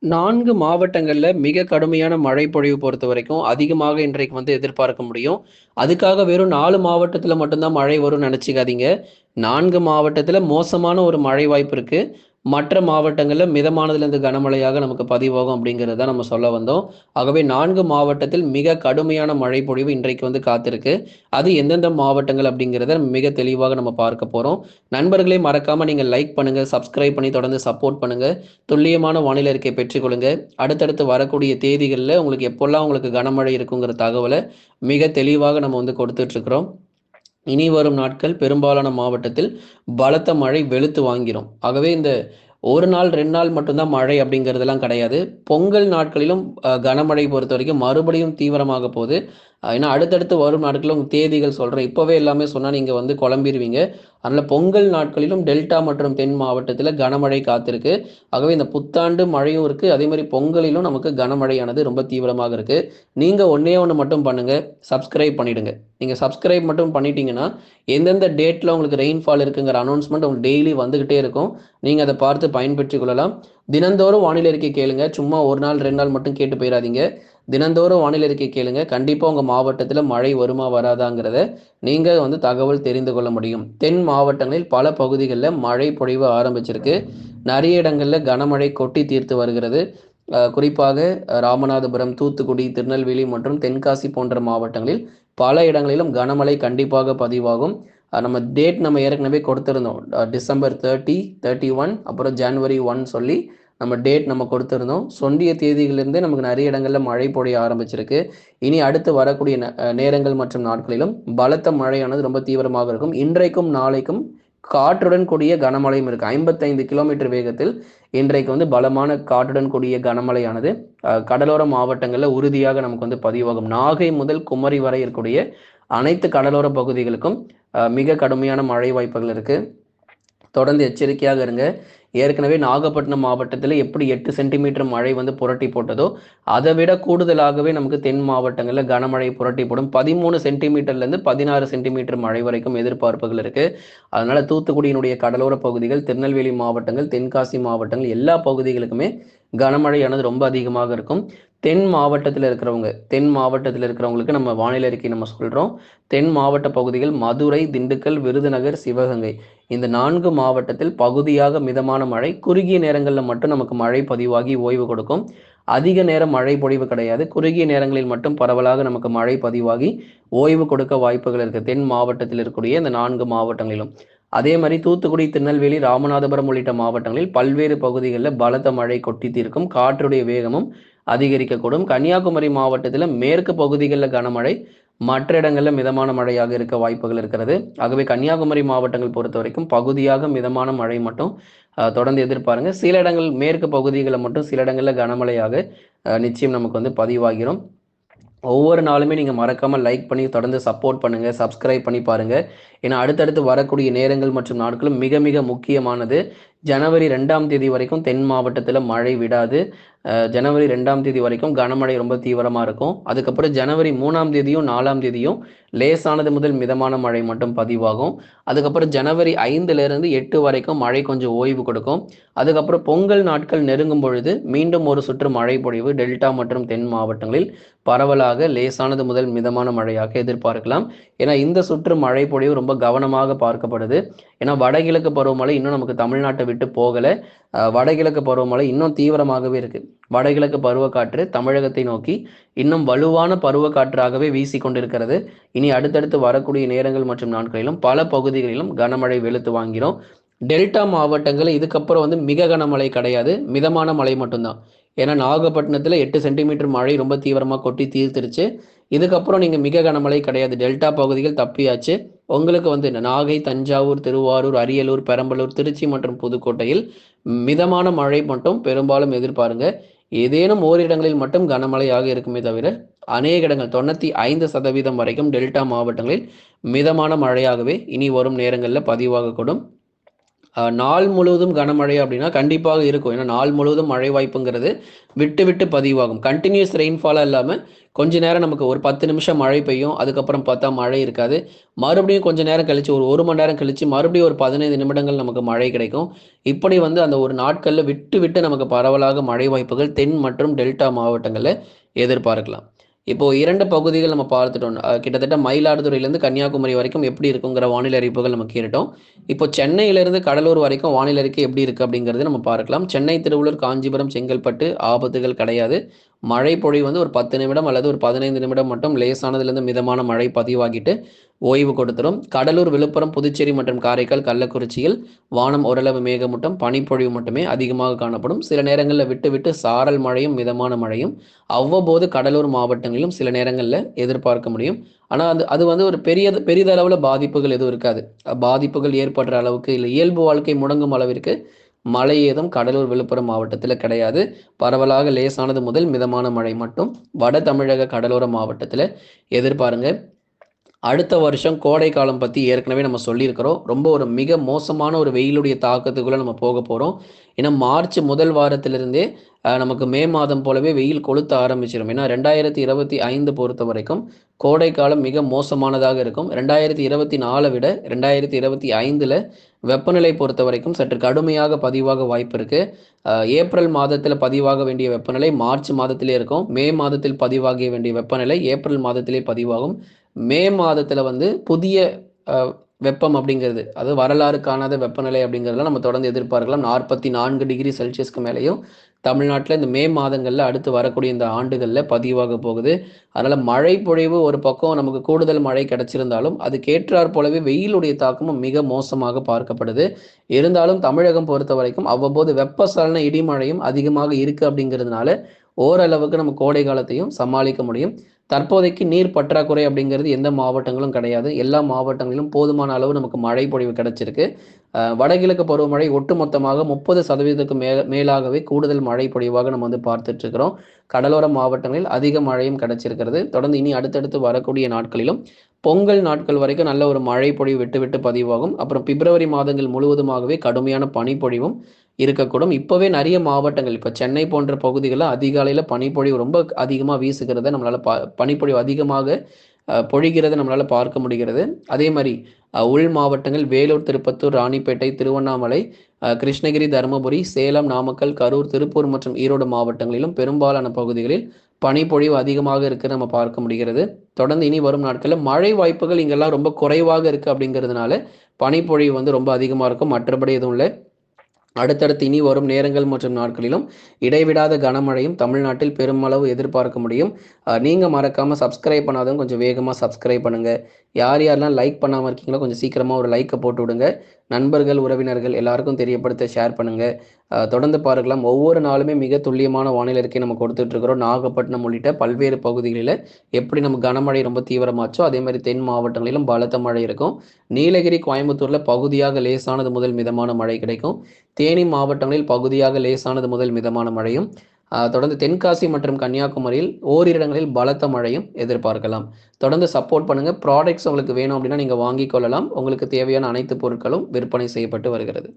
4 மாவட்டங்கள்ல மிக கடுமையான மழை பொழிவு பொறுத்தவரைக்கும் அதிகமாக இன்றைக்கு எதிர்பார்க்க முடியும். அதுக்காக வெறும் 4 மாவட்டத்துல மட்டும் தான் மழை வரும்னு நெனச்சுக்காதீங்க. 4 மாவட்டத்துல மோசமான ஒரு மழை வாய்ப்பு இருக்கு. மற்ற மாவட்டங்கள்ல மிதமானதிலிருந்து கனமழையாக நமக்கு பதிவாகும் அப்படிங்கிறது தான் நம்ம சொல்ல வந்தோம். ஆகவே 4 மாவட்டத்தில் மிக கடுமையான மழை பொழிவு இன்றைக்கு காத்திருக்கு. அது எந்தெந்த மாவட்டங்கள் அப்படிங்கிறத மிக தெளிவாக நம்ம பார்க்க போறோம். நண்பர்களே மறக்காம நீங்க லைக் பண்ணுங்க, சப்ஸ்கிரைப் பண்ணி தொடர்ந்து சப்போர்ட் பண்ணுங்க. துல்லியமான வானிலை அறிக்கை பெற்றுக்கொள்ளுங்க. அடுத்தடுத்து வரக்கூடிய தேதிகள்ல உங்களுக்கு எப்போலாம் உங்களுக்கு கனமழை இருக்குங்கிற தகவல மிக தெளிவாக நம்ம கொடுத்துட்டு இருக்கிறோம். இனி வரும் நாட்கள் பெரும்பாலான மாவட்டத்தில் பலத்த மழை வெளுத்து வாங்கிரும். ஆகவே இந்த 1 நாள் 2 நாள் மட்டும் தான் மழை அப்படிங்கிறதெல்லாம் கிடையாது. பொங்கல் நாட்களிலும் கனமழை பொறுத்தவரைக்கும் மறுபடியும் தீவிரமாக போது. ஏன்னா அடுத்தடுத்து வரும் நாட்கள்ல உங்க தேதிகள் சொல்றேன். இப்பவே எல்லாமே சொன்னா நீங்க குழம்பிருவீங்க. அதனால பொங்கல் நாட்களிலும் டெல்டா மற்றும் தென் மாவட்டத்தில கனமழை காத்திருக்கு. ஆகவே இந்த புத்தாண்டு மழையும் இருக்கு. அதே மாரி பொங்கலிலும் நமக்கு கனமழையானது ரொம்ப தீவிரமாக இருக்கு. நீங்க ஒண்ணே ஒண்ணு மட்டும் பண்ணுங்க. சப்ஸ்கிரைப் பண்ணிடுங்க. நீங்க சப்ஸ்கிரைப் மட்டும் பண்ணிட்டீங்கன்னா, எந்தெந்த டேட்ல உங்களுக்கு ரெயின்ஃபால் இருக்குங்கிற அனௌன்ஸ்மென்ட் உங்களுக்கு டெய்லி வந்துகிட்டே இருக்கும். நீங்க அத பார்த்து பயன்பெற்றுக் கொள்ளலாம். தினந்தோறும் வானிலை அறிக்கை கேளுங்க. சும்மா 1 நாள் 2 நாள் மட்டும் கேட்டு போயிறாதீங்க. தினந்தோறும் வானிலை அறிக்கை கேளுங்க. கண்டிப்பா உங்க மாவட்டத்தில மழை வருமா? வராதாங்கிறத நீங்க தகவல் தெரிந்து கொள்ள முடியும். தென் மாவட்டங்களில் பல பகுதிகள்ல மழை பொழிவு ஆரம்பிச்சிருக்கு. நெறைய இடங்கள்ல கனமழை கொட்டி தீர்த்து வருகிறது. குறிப்பாக ராமநாதபுரம், தூத்துக்குடி, திருநெல்வேலி மற்றும் தென்காசி போன்ற மாவட்டங்களில் பல இடங்களிலும் கனமழை கண்டிப்பாக பதிவாகும். நம்ம ஏற்கனவே கொடுத்திருந்தோம். டிசம்பர் 30, 31 அப்புறம் ஜனவரி 1 சொல்லி நம்ம டேட் நம்ம கொடுத்திருந்தோம். சொன்னிய தேதிகளிலிருந்தே நமக்கு நிறைய இடங்கள்ல மழை பொழிய ஆரம்பிச்சிருக்கு. இனி அடுத்து வரக்கூடிய நேரங்கள் மற்றும் நாட்களிலும் பலத்த மழையானது ரொம்ப தீவிரமாக இருக்கும். இன்றைக்கும் நாளைக்கும் காற்றுடன் கூடிய கனமழையும் இருக்கு. 55 கிலோமீட்டர் வேகத்தில் இன்றைக்கு பலமான காற்றுடன் கூடிய கனமழையானது கடலோர மாவட்டங்கள்ல உறுதியாக நமக்கு பதிவாகும். நாகை முதல் குமரி வரை இருக்கக்கூடிய அனைத்து கடலோர பகுதிகளுக்கும் மிக கடுமையான மழை வாய்ப்புகள் இருக்கு. தொடர்ந்து எச்சரிக்கையாக இருங்க. ஏற்கனவே நாகப்பட்டினம் மாவட்டத்தில் எப்படி 8 சென்டிமீட்டர் மழை புரட்டி போட்டதோ, அதை விட கூடுதலாகவே நமக்கு தென் மாவட்டங்களில் கனமழை புரட்டி போடும். 13 சென்டிமீட்டர்லேருந்து 16 சென்டிமீட்டர் மழை வரைக்கும் எதிர்பார்ப்புகள் இருக்கு. அதனால தூத்துக்குடியினுடைய கடலோர பகுதிகள், திருநெல்வேலி மாவட்டங்கள், தென்காசி மாவட்டங்கள் எல்லா பகுதிகளுக்குமே கனமழையானது ரொம்ப அதிகமாக இருக்கும். தென் மாவட்டத்தில் இருக்கிறவங்களுக்கு நம்ம வானிலை அறிக்கை நம்ம சொல்றோம். தென் மாவட்ட பகுதிகள் மதுரை, திண்டுக்கல், விருதுநகர், சிவகங்கை இந்த 4 மாவட்டத்தில் பகுதியாக மிதமான மழை. குறுகிய நேரங்களில் மட்டும் நமக்கு மழை பதிவாகி ஓய்வு கொடுக்கும். அதிக நேரம் மழை பொழிவு கிடையாது. குறுகிய நேரங்களில் மட்டும் பரவலாக நமக்கு மழை பதிவாகி ஓய்வு கொடுக்க வாய்ப்புகள் இருக்கு. தென் மாவட்டத்தில் இருக்கக்கூடிய இந்த 4 மாவட்டங்களிலும். அதே மாதிரி தூத்துக்குடி, திருநெல்வேலி, ராமநாதபுரம் உள்ளிட்ட மாவட்டங்களில் பல்வேறு பகுதிகளில் பலத்த மழை கொட்டி தீர்க்கும். காற்றுடைய வேகமும் அதிகரிக்கக்கூடும். கன்னியாகுமரி மாவட்டத்தில் மேற்கு பகுதிகளில் கனமழை, மற்ற இடங்களில் மிதமான மழையாக இருக்க வாய்ப்புகள் இருக்கிறது. ஆகவே கன்னியாகுமரி மாவட்டங்கள் பொறுத்த வரைக்கும் பகுதியாக மிதமான மழை மட்டும் தொடர்ந்து எதிர்பாருங்க. சில இடங்கள் மேற்கு பகுதிகளில் மட்டும் சில இடங்களில் கனமழையாக நிச்சயம் நமக்கு பதிவாகிரும். ஒவ்வொரு நாளுமே நீங்கள் மறக்காமல் லைக் பண்ணி தொடர்ந்து சப்போர்ட் பண்ணுங்கள், சப்ஸ்கிரைப் பண்ணி பாருங்கள். ஏன்னா அடுத்தடுத்து வரக்கூடிய நேரங்கள் மற்றும் நாட்களும் மிக மிக முக்கியமானது. ஜனவரி 2ஆம் தேதி வரைக்கும் தென் மாவட்டத்தில் மழை விடாது. ஜனவரி 2ஆம் தேதி வரைக்கும் கனமழை ரொம்ப தீவிரமாக இருக்கும். அதுக்கப்புறம் ஜனவரி 3ஆம் தேதியும் 4ஆம் தேதியும் லேசானது முதல் மிதமான மழை மட்டும் பதிவாகும். அதுக்கப்புறம் ஜனவரி 5லிருந்து 8 வரைக்கும் மழை கொஞ்சம் ஓய்வு கொடுக்கும். அதுக்கப்புறம் பொங்கல் நாட்கள் நெருங்கும் பொழுது மீண்டும் ஒரு சுற்று மழை பொழிவு டெல்டா மற்றும் தென் மாவட்டங்களில் பரவலாக லேசானது முதல் மிதமான மழையாக எதிர்பார்க்கலாம். ஏன்னா இந்த சுற்று மழை பொழிவு ரொம்ப கவனமாக பார்க்கப்படுது. ஏன்னா வடகிழக்கு பருவமழை இன்னும் நமக்கு தமிழ்நாட்டை விட்டு போகலை. வடகிழக்கு பருவமழை இன்னும் தீவிரமாகவே இருக்கு. வடகிழக்கு பருவக்காற்று தமிழகத்தை நோக்கி இன்னும் வலுவான பருவக்காற்றாகவே வீசி கொண்டிருக்கிறது. இனி அடுத்தடுத்து வரக்கூடிய நேரங்கள் மற்றும் நாட்களிலும் பல பகுதிகளிலும் கனமழை வெளுத்து வாங்கிடும். டெல்டா மாவட்டங்கள் இதுக்கப்புறம் மிக கனமழை கிடையாது, மிதமான மழை மட்டும்தான். ஏன்னா நாகப்பட்டினத்தில் 8 சென்டிமீட்டர் மழை ரொம்ப தீவிரமாக கொட்டி தீர்த்துருச்சு. இதுக்கப்புறம் நீங்கள் மிக கனமழை கிடையாது. டெல்டா பகுதிகள் தப்பியாச்சு. உங்களுக்கு நாகை, தஞ்சாவூர், திருவாரூர், அரியலூர், பெரம்பலூர், திருச்சி மற்றும் புதுக்கோட்டையில் மிதமான மழை மட்டும் பெரும்பாலும் எதிர்பாருங்க. ஏதேனும் ஓரிடங்களில் மட்டும் கனமழையாக இருக்குமே தவிர அநேக இடங்கள் 95% வரைக்கும் டெல்டா மாவட்டங்களில் மிதமான மழையாகவே இனி வரும் நேரங்களில் பதிவாகக்கூடும். நாள் முழுவதும் கனமழை அப்படின்னா கண்டிப்பாக இருக்கும். ஏன்னா நாள் முழுவதும் மழை வாய்ப்புங்கிறது விட்டு விட்டு பதிவாகும். கன்டினியூஸ் ரெயின்ஃபாலாக இல்லாமல் கொஞ்ச நேரம் நமக்கு ஒரு 10 நிமிஷம் மழை பெய்யும். அதுக்கப்புறம் பார்த்தா மழை இருக்காது. மறுபடியும் கொஞ்ச நேரம் கழிச்சு ஒரு 1 மணி நேரம் கழிச்சு மறுபடியும் ஒரு 15 நிமிடங்கள் நமக்கு மழை கிடைக்கும். இப்படி வந்து அந்த ஒரு நாட்கள்ல விட்டு விட்டு நமக்கு பரவலாக மழை வாய்ப்புகள் தென் மற்றும் டெல்டா மாவட்டங்கள்ல எதிர்பார்க்கலாம். இப்போ 2 பகுதிகள் நம்ம பார்த்துட்டோம். கிட்டத்தட்ட மயிலாடுதுறையிலேருந்து கன்னியாகுமரி வரைக்கும் எப்படி இருக்குங்கிற வானிலை அறிவிப்புகள் நம்ம கேட்டுட்டோம். இப்போ சென்னையிலேருந்து கடலூர் வரைக்கும் வானிலை அறிக்கை எப்படி இருக்கு அப்படிங்கிறது நம்ம பார்க்கலாம். சென்னை, திருவள்ளூர், காஞ்சிபுரம், செங்கல்பட்டு ஆபத்துகள் கிடையாது. மழை பொழிவு வந்து ஒரு 10 நிமிடம் அல்லது ஒரு 15 நிமிடம் மட்டும் லேசானதிலிருந்து மிதமான மழை பதிவாகிட்டு ஓய்வு கொடுத்துரும். கடலூர், விழுப்புரம், புதுச்சேரி மற்றும் காரைக்கால், கள்ளக்குறிச்சியில் வானம் ஓரளவு மேகமூட்டம், பனிப்பொழிவு மட்டுமே அதிகமாக காணப்படும். சில நேரங்களில் விட்டு விட்டு சாரல் மழையும் மிதமான மழையும் அவ்வப்போது கடலூர் மாவட்டங்களிலும் சில நேரங்களில் எதிர்பார்க்க முடியும். ஆனால் அது வந்து ஒரு பெரிதளவில் பாதிப்புகள் எதுவும் இருக்காது. பாதிப்புகள் ஏற்படுற அளவுக்கு இல்லை இயல்பு வாழ்க்கை முடங்கும் அளவிற்கு மழை ஏதும் கடலூர், விழுப்புரம் மாவட்டத்தில் கிடையாது. பரவலாக லேசானது முதல் மிதமான மழை மட்டும் வட தமிழக கடலோர மாவட்டத்தில் எதிர்பாருங்க. அடுத்த வருஷம் கோடை காலம் பற்றி ஏற்கனவே நம்ம சொல்லியிருக்கிறோம். ரொம்ப ஒரு மிக மோசமான ஒரு வெயிலுடைய தாக்கத்துக்குள்ளே நம்ம போக போகிறோம். ஏன்னா மார்ச் முதல் வாரத்திலிருந்தே நமக்கு மே மாதம் போலவே வெயில் கொளுத்த ஆரம்பிச்சிடும். ஏன்னா 2025 பொறுத்த வரைக்கும் கோடை காலம் மிக மோசமானதாக இருக்கும். 2024 விட 2025 வெப்பநிலை பொறுத்த வரைக்கும் சற்று கடுமையாக பதிவாக வாய்ப்பு இருக்குது. ஏப்ரல் மாதத்தில் பதிவாக வேண்டிய வெப்பநிலை மார்ச் மாதத்திலே இருக்கும். மே மாதத்தில் பதிவாக வேண்டிய வெப்பநிலை ஏப்ரல் மாதத்திலே பதிவாகும். மே மாதத்தில் வந்து புதிய வெப்பம் அப்படிங்கிறது அது வரலாறு காணாத வெப்பநிலை அப்படிங்கிறதுலாம் நம்ம தொடர்ந்து எதிர்பார்க்கலாம். 44 டிகிரி செல்சியஸ்க்கு மேலேயும் தமிழ்நாட்டில் இந்த மே மாதங்களில் அடுத்து வரக்கூடிய இந்த ஆண்டுகளில் பதிவாக போகுது. அதனால் மழை பொழிவு ஒரு பக்கம் நமக்கு கூடுதல் மழை கிடைச்சிருந்தாலும் அதுக்கேற்றாற் போலவே வெயிலுடைய தாக்கமும் மிக மோசமாக பார்க்கப்படுது. இருந்தாலும் தமிழகம் பொறுத்த வரைக்கும் அவ்வப்போது வெப்பசலன இடிமழையும் அதிகமாக இருக்குது அப்படிங்கிறதுனால ஓரளவுக்கு நம்ம கோடை காலத்தையும் சமாளிக்க முடியும். தற்போதைக்கு நீர் பற்றாக்குறை அப்படிங்கிறது எந்த மாவட்டங்களும் கிடையாது. எல்லா மாவட்டங்களிலும் போதுமான அளவு நமக்கு மழை பொழிவு கிடைச்சிருக்கு. வடகிழக்கு பருவமழை ஒட்டுமொத்தமாக 30% மேலாகவே கூடுதல் மழை பொழிவாக நம்ம வந்து பார்த்துட்டு இருக்கிறோம். கடலோர மாவட்டங்களில் அதிக மழையும் கிடைச்சிருக்கிறது. தொடர்ந்து இனி அடுத்தடுத்து வரக்கூடிய நாட்களிலும் பொங்கல் நாட்கள் வரைக்கும் நல்ல ஒரு மழை பொழிவு விட்டு விட்டு பதிவாகும். அப்புறம் பிப்ரவரி மாதங்கள் முழுவதுமாகவே கடுமையான பனிப்பொழிவும் இருக்கக்கூடும். இப்போவே நிறைய மாவட்டங்கள் இப்போ சென்னை போன்ற பகுதிகளில் அதிகாலையில் பனிப்பொழிவு ரொம்ப அதிகமாக வீசுகிறத நம்மளால் பனிப்பொழிவு அதிகமாக பொழிகிறத நம்மளால் பார்க்க முடிகிறது. அதே மாதிரி உள் மாவட்டங்கள் வேலூர், திருப்பத்தூர், ராணிப்பேட்டை, திருவண்ணாமலை, கிருஷ்ணகிரி, தருமபுரி, சேலம், நாமக்கல், கரூர், திருப்பூர் மற்றும் ஈரோடு மாவட்டங்களிலும் பெரும்பாலான பகுதிகளில் பனிப்பொழிவு அதிகமாக இருக்குது நம்ம பார்க்க முடிகிறது. தொடர்ந்து இனி வரும் நாட்களில் மழை வாய்ப்புகள் இங்கெல்லாம் ரொம்ப குறைவாக இருக்குது அப்படிங்கிறதுனால பனிப்பொழிவு வந்து ரொம்ப அதிகமாக இருக்கும். மற்றபடி எதுவும் இல்லை. அடுத்தடுத்து இனி வரும் நேரங்கள் மற்றும் நாட்களிலும் இடைவிடாத கனமழையும் தமிழ்நாட்டில் பெருமளவு எதிர்பார்க்க முடியும். நீங்கள் மறக்காமல் சப்ஸ்கிரைப் பண்ணாதவங்க கொஞ்சம் வேகமாக சப்ஸ்கிரைப் பண்ணுங்கள். யார் யாரெல்லாம் லைக் பண்ணாமல் இருக்கீங்களோ கொஞ்சம் சீக்கிரமாக ஒரு லைக்கை போட்டு விடுங்க. நண்பர்கள், உறவினர்கள் எல்லாருக்கும் தெரியப்படுத்த ஷேர் பண்ணுங்கள். தொடர்ந்து பார்க்கலாம். ஒவ்வொரு நாளுமே மிக துல்லியமான வானிலை அறிக்கை நம்ம கொடுத்துட்ருக்கிறோம். நாகப்பட்டினம் உள்ளிட்ட பல்வேறு பகுதிகளில் எப்படி நம்ம கனமழை ரொம்ப தீவிரமாச்சோ அதே மாதிரி தென் மாவட்டங்களிலும் பலத்த மழை இருக்கும். நீலகிரி, கோயம்புத்தூரில் பகுதியாக லேசானது முதல் மிதமான மழை கிடைக்கும். தேனி மாவட்டங்களில் பகுதியாக லேசானது முதல் மிதமான மழையும், தொடர்ந்து தென்காசி மற்றும் கன்னியாகுமரியில் ஓரிரு இடங்களில் பலத்த மழையும் எதிர்பார்க்கலாம். தொடர்ந்து சப்போர்ட் பண்ணுங்க. ப்ராடக்ட்ஸ் உங்களுக்கு வேணும் அப்படின்னா நீங்கள் வாங்கிக் கொள்ளலாம். உங்களுக்கு தேவையான அனைத்து பொருட்களும் விற்பனை செய்யப்பட்டு வருகிறது.